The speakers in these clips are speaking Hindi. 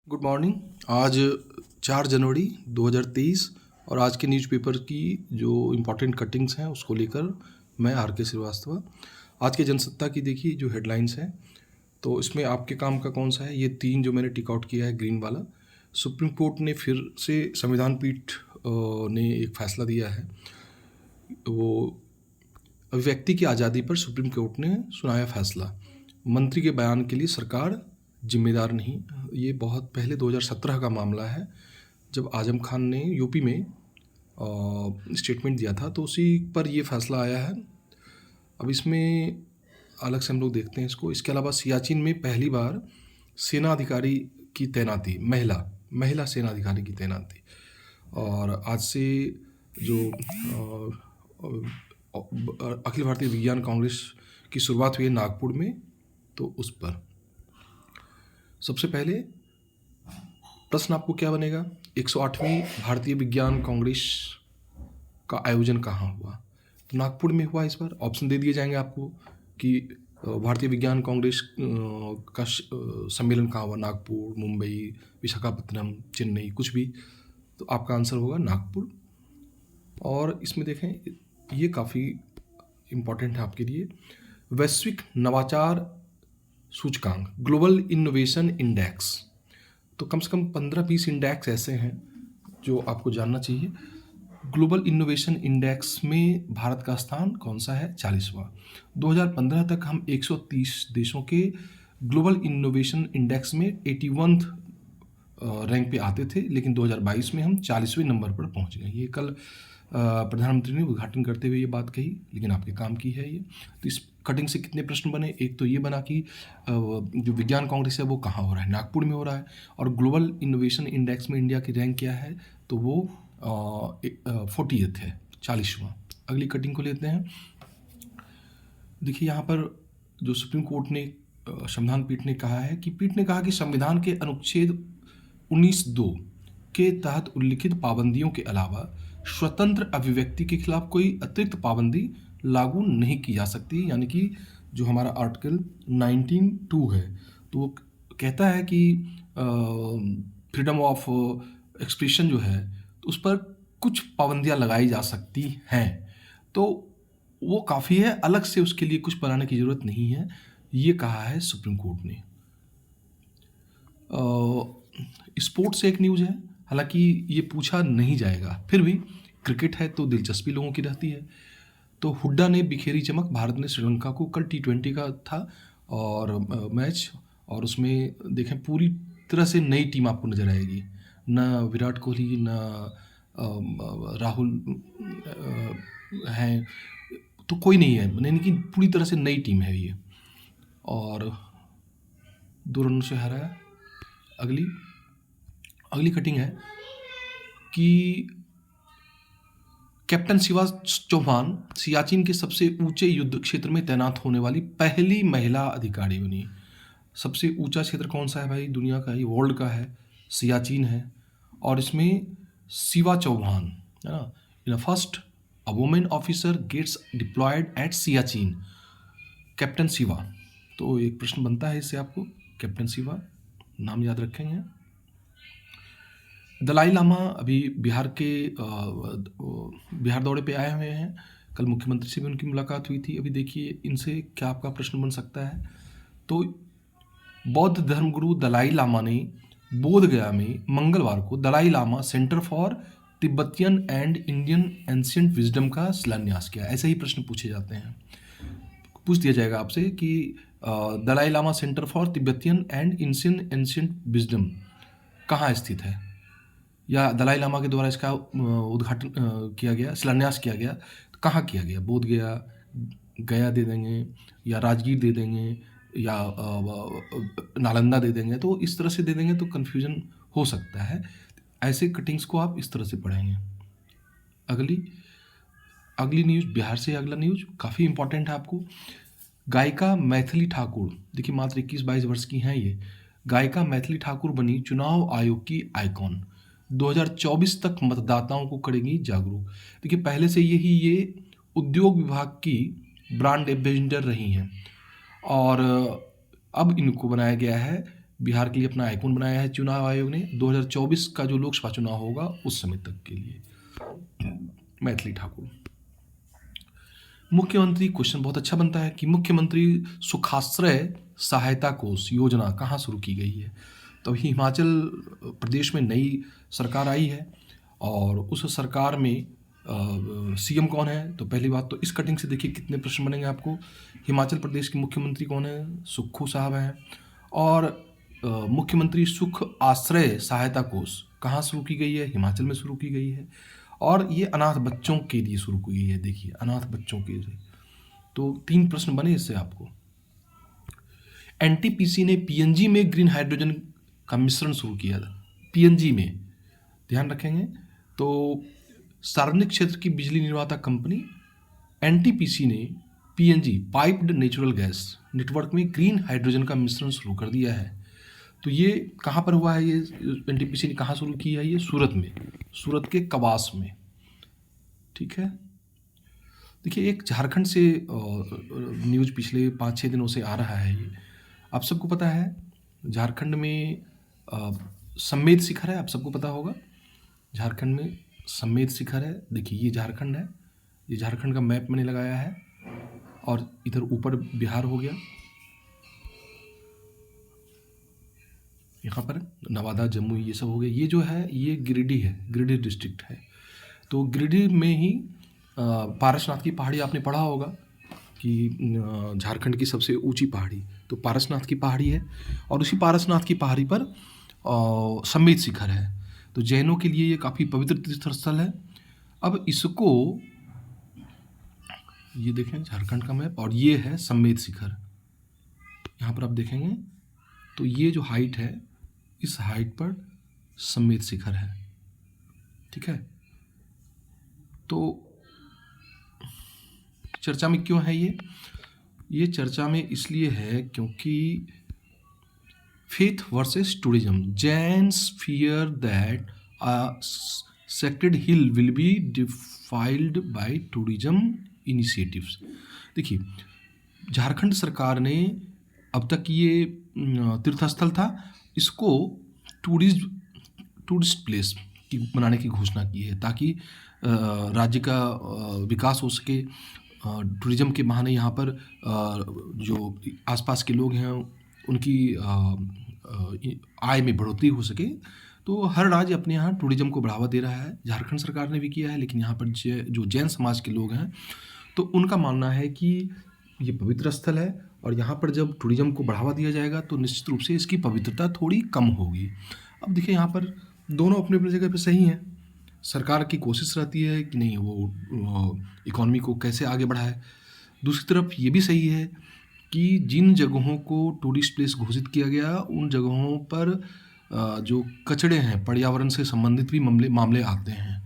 Good morning. आज 4 जनवरी 2023 और आज के न्यूज़पेपर की जो इम्पोर्टेंट कटिंग्स हैं उसको लेकर मैं आर के श्रीवास्तव। आज के जनसत्ता की देखिए जो हेडलाइंस हैं, तो इसमें आपके काम का कौन सा है, ये 3 जो मैंने टिक आउट किया है ग्रीन वाला। सुप्रीम कोर्ट ने फिर से संविधान पीठ ने एक फैसला दिया है। वो अभिव्यक्ति की आज़ादी पर सुप्रीम कोर्ट ने सुनाया फैसला। मंत्री के बयान के लिए सरकार जिम्मेदार नहीं। ये बहुत पहले 2017 का मामला है, जब आजम खान ने यूपी में स्टेटमेंट दिया था, तो उसी पर ये फैसला आया है। अब इसमें अलग से हम लोग देखते हैं इसको। इसके अलावा सियाचिन में पहली बार सेना अधिकारी की तैनाती, महिला सेना अधिकारी की तैनाती। और आज से जो अखिल भारतीय विज्ञान कांग्रेस की शुरुआत हुई है नागपुर में, तो उस पर सबसे पहले प्रश्न आपको क्या बनेगा, 108वीं भारतीय विज्ञान कांग्रेस का आयोजन कहाँ हुआ? तो नागपुर में हुआ। इस बार ऑप्शन दे दिए जाएंगे आपको कि भारतीय विज्ञान कांग्रेस का सम्मेलन कहाँ हुआ, नागपुर, मुंबई, विशाखापत्तनम, चेन्नई, कुछ भी। तो आपका आंसर होगा नागपुर। और इसमें देखें, ये काफ़ी इम्पॉर्टेंट है आपके लिए। वैश्विक नवाचार सूचकांक, ग्लोबल इनोवेशन इंडेक्स, तो कम से कम 15-20 इंडेक्स ऐसे हैं जो आपको जानना चाहिए। ग्लोबल इनोवेशन इंडेक्स में भारत का स्थान कौन सा है? 40वां। 2015 तक हम 130 देशों के ग्लोबल इनोवेशन इंडेक्स में 81 रैंक पे आते थे, लेकिन 2022 में हम 40वें नंबर पर पहुंच गए। ये कल प्रधानमंत्री ने उद्घाटन करते हुए ये बात कही, लेकिन आपके काम की है ये। तो इस कटिंग से कितने प्रश्न बने? एक तो ये बना कि जो विज्ञान कांग्रेस है वो कहाँ हो रहा है, नागपुर में हो रहा है। और ग्लोबल इनोवेशन इंडेक्स में इंडिया की रैंक क्या है? तो वो 40th है, 40वां। अगली कटिंग को लेते हैं। देखिए यहाँ पर जो सुप्रीम कोर्ट ने संविधान पीठ ने कहा है कि पीठ ने कहा कि संविधान के अनुच्छेद 19(2) के तहत उल्लिखित पाबंदियों के अलावा स्वतंत्र अभिव्यक्ति के खिलाफ कोई अतिरिक्त पाबंदी लागू नहीं की जा सकती। यानी कि जो हमारा आर्टिकल 19(2) है, तो वो कहता है कि फ्रीडम ऑफ एक्सप्रेशन जो है, तो उस पर कुछ पाबंदियां लगाई जा सकती हैं। तो वो काफ़ी है, अलग से उसके लिए कुछ बनाने की ज़रूरत नहीं है, ये कहा है सुप्रीम कोर्ट ने। स्पोर्ट्स से एक न्यूज़ है, हालांकि ये पूछा नहीं जाएगा, फिर भी क्रिकेट है तो दिलचस्पी लोगों की रहती है। तो हुड्डा ने बिखेरी चमक, भारत ने श्रीलंका को, कल T20 का था और मैच, और उसमें देखें पूरी तरह से नई टीम आपको नज़र आएगी। ना विराट कोहली, ना राहुल हैं, तो कोई नहीं है, यानी कि पूरी तरह से नई टीम है ये, और 2 रनों से हराया। अगली कटिंग है कि कैप्टन शिवा चौहान सियाचिन के सबसे ऊंचे युद्ध क्षेत्र में तैनात होने वाली पहली महिला अधिकारी बनी। सबसे ऊंचा क्षेत्र कौन सा है भाई? दुनिया का ही, वर्ल्ड का है, सियाचिन है। और इसमें शिवा चौहान है ना, in first a women officer gets deployed at Siachen, captain Shiva. तो एक प्रश्न बनता है इससे आपको, कैप्टन शिवा नाम याद रखेंगे। दलाई लामा अभी बिहार दौरे पे आए हुए हैं। कल मुख्यमंत्री से भी उनकी मुलाकात हुई थी। अभी देखिए इनसे क्या आपका प्रश्न बन सकता है। तो बौद्ध धर्मगुरु दलाई लामा ने बोधगया में मंगलवार को Dalai Lama centre for Tibetan and Indian ancient wisdom का शिलान्यास किया। ऐसे ही प्रश्न पूछे जाते हैं, पूछ दिया जाएगा आपसे कि Dalai Lama centre for Tibetan and Indian ancient wisdom कहाँ स्थित है, या दलाई लामा के द्वारा इसका उद्घाटन किया गया, शिलान्यास किया गया, तो कहाँ किया गया? बोध गया, गया दे देंगे, या राजगीर दे देंगे, या नालंदा दे देंगे। तो इस तरह से दे देंगे तो कन्फ्यूजन हो सकता है। ऐसे कटिंग्स को आप इस तरह से पढ़ेंगे। अगली न्यूज़, बिहार से अगला न्यूज़ काफ़ी इंपॉर्टेंट है आपको। गायिका मैथिली ठाकुर, देखिए मात्र 21-22 वर्ष की हैं ये। गायिका मैथिली ठाकुर बनी चुनाव आयोग की आइकॉन, 2024 तक मतदाताओं को करेंगी जागरूक। देखिए पहले से ये उद्योग विभाग की ब्रांड एम्बेसडर रही हैं, और अब इनको बनाया गया है बिहार के लिए अपना आइकॉन बनाया है चुनाव आयोग ने 2024 का जो लोकसभा चुनाव होगा उस समय तक के लिए। मैथिली ठाकुर। मुख्यमंत्री, क्वेश्चन बहुत अच्छा बनता है कि मुख्यमंत्री सुखाश्रय सहायता कोष योजना कहाँ शुरू की गई है। तो हिमाचल प्रदेश में नई सरकार आई है और उस सरकार में सीएम कौन है। तो पहली बात तो इस कटिंग से देखिए कितने प्रश्न बनेंगे आपको। हिमाचल प्रदेश के मुख्यमंत्री कौन है, सुक्खू साहब हैं। और मुख्यमंत्री सुख आश्रय सहायता कोष कहाँ शुरू की गई है, हिमाचल में शुरू की गई है और ये अनाथ बच्चों के लिए शुरू की गई है। देखिए अनाथ बच्चों के लिए। तो 3 प्रश्न बने इससे आपको। एनटीपीसी ने पीएनजी में ग्रीन हाइड्रोजन का मिश्रण शुरू किया था, पीएनजी में, ध्यान रखेंगे। तो सार्वजनिक क्षेत्र की बिजली निर्माता कंपनी एनटीपीसी ने PNG piped natural gas network में ग्रीन हाइड्रोजन का मिश्रण शुरू कर दिया है। तो ये कहाँ पर हुआ है, ये एनटीपीसी ने कहाँ शुरू किया है, ये सूरत में, सूरत के कवास में। ठीक है। देखिए एक झारखंड से न्यूज़ पिछले 5-6 दिनों से आ रहा है। ये आप सबको पता है झारखंड में सम्मेद शिखर है, आप सबको पता होगा। झारखंड में सम्मेद शिखर है। देखिए ये झारखंड है, ये झारखंड का मैप मैंने लगाया है और इधर ऊपर बिहार हो गया, यहाँ पर नवादा, जम्मू, ये सब हो गया। ये जो है ये गिरिडीह है, गिरिडीह डिस्ट्रिक्ट है। तो गिरिडीह में ही पारसनाथ की पहाड़ी आपने पढ़ा होगा कि झारखंड की सबसे ऊंची पहाड़ी तो पारसनाथ की पहाड़ी है और उसी पारसनाथ की पहाड़ी पर सम्मेद शिखर है। तो जैनों के लिए ये काफ़ी पवित्र तीर्थ स्थल है। अब इसको ये देखें झारखंड का मैप और ये है सम्मेद शिखर। यहाँ पर आप देखेंगे तो ये जो हाइट है इस हाइट पर सम्मेद शिखर है। ठीक है। तो चर्चा में क्यों है ये चर्चा में इसलिए है क्योंकि faith versus tourism, Jains fear that sacred hill will be defiled by tourism initiatives. देखिए झारखंड सरकार ने अब तक ये तीर्थस्थल था, इसको टूरिस्ट प्लेस की बनाने की घोषणा की है ताकि राज्य का विकास हो सके। टूरिज्म के बहाने यहाँ पर जो आसपास के लोग हैं उनकी आय में बढ़ोतरी हो सके। तो हर राज्य अपने यहाँ टूरिज्म को बढ़ावा दे रहा है, झारखंड सरकार ने भी किया है। लेकिन यहाँ पर जो जैन समाज के लोग हैं तो उनका मानना है कि ये पवित्र स्थल है और यहाँ पर जब टूरिज्म को बढ़ावा दिया जाएगा तो निश्चित रूप से इसकी पवित्रता थोड़ी कम होगी। अब देखिए यहाँ पर दोनों अपने अपनी जगह पे सही हैं। सरकार की कोशिश रहती है कि नहीं वो इकॉनमी को कैसे आगे बढ़ाए। दूसरी तरफ ये भी सही है कि जिन जगहों को टूरिस्ट प्लेस घोषित किया गया उन जगहों पर जो कचड़े हैं, पर्यावरण से संबंधित भी मामले आते हैं।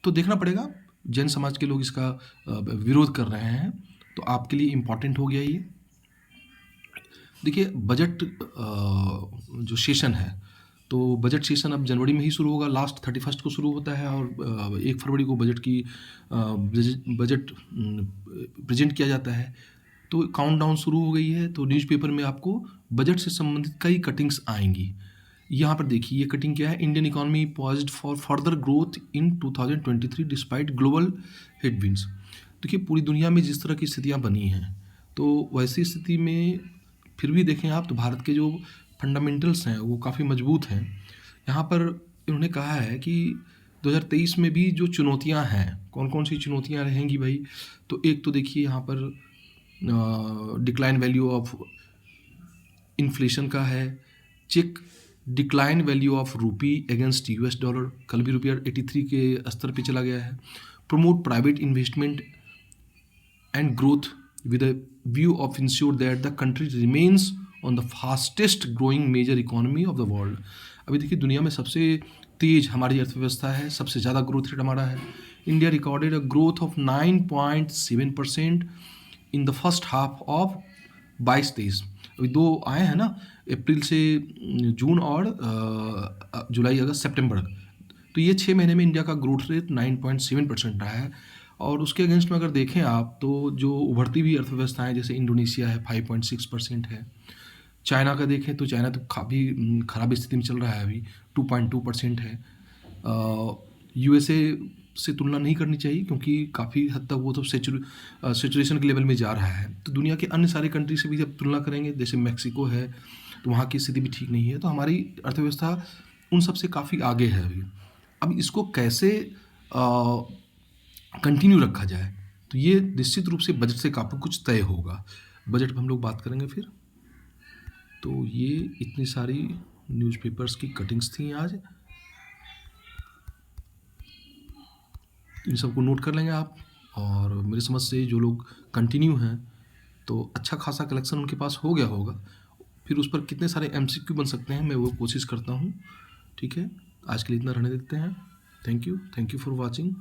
तो देखना पड़ेगा। जैन समाज के लोग इसका विरोध कर रहे हैं तो आपके लिए इम्पॉर्टेंट हो गया ये। देखिए बजट जो सेशन है तो बजट सेशन अब जनवरी में ही शुरू होगा, लास्ट 31 को शुरू होता है और 1 फरवरी को बजट प्रेजेंट किया जाता है। तो काउंटडाउन शुरू हो गई है। तो न्यूज़पेपर में आपको बजट से संबंधित कई कटिंग्स आएंगी। यहाँ पर देखिए ये कटिंग क्या है, Indian economy poised for further growth in 2023 despite global headwinds. देखिए पूरी दुनिया में जिस तरह की स्थितियाँ बनी हैं तो वैसी स्थिति में फिर भी देखें आप तो भारत के जो फंडामेंटल्स हैं वो काफ़ी मजबूत हैं। यहाँ पर इन्होंने कहा है कि 2023 में भी जो चुनौतियाँ हैं, कौन कौन सी चुनौतियाँ रहेंगी भाई। तो एक तो देखिए यहाँ पर डिक्लाइन वैल्यू ऑफ इन्फ्लेशन का है, check decline value of rupee against US dollar, कल भी रुपया 83 के स्तर पे चला गया है। Promote private investment and growth with a view of ensure that the country remains on the fastest growing major economy of the world। अभी देखिए दुनिया में सबसे तेज हमारी अर्थव्यवस्था है, सबसे ज़्यादा ग्रोथ रेट हमारा है। India recorded a growth of 9.7% in the first half of 22-23। अभी 2 आए हैं ना, अप्रैल से जून और जुलाई, अगस्त, सितंबर। तो ये 6 महीने में इंडिया का ग्रोथ रेट 9.7% रहा है। और उसके अगेंस्ट में अगर देखें आप तो जो उभरती हुई अर्थव्यवस्थाएं जैसे इंडोनेशिया है 5.6% है, चाइना का देखें तो चाइना तो काफ़ी ख़राब स्थिति में चल रहा है अभी, 2.2% है। यूएसए से तुलना नहीं करनी चाहिए क्योंकि काफ़ी हद तक वो तो सेचुरेशन के लेवल में जा रहा है। तो दुनिया के अन्य सारे कंट्री से भी जब तुलना करेंगे, जैसे मैक्सिको है, तो वहाँ की स्थिति भी ठीक नहीं है। तो हमारी अर्थव्यवस्था उन सब से काफ़ी आगे है अभी। अब इसको कैसे कंटिन्यू रखा जाए, तो ये निश्चित रूप से बजट से काफ़ी कुछ तय होगा। बजट पर हम लोग बात करेंगे फिर। तो ये इतनी सारी न्यूज़पेपर्स की कटिंग्स थी आज, इन सबको नोट कर लेंगे आप। और मेरी समझ से जो लोग कंटिन्यू हैं तो अच्छा खासा कलेक्शन उनके पास हो गया होगा। फिर उस पर कितने सारे एमसीक्यू बन सकते हैं मैं वो कोशिश करता हूँ। ठीक है, आज के लिए इतना रहने देते हैं। Thank you for watching.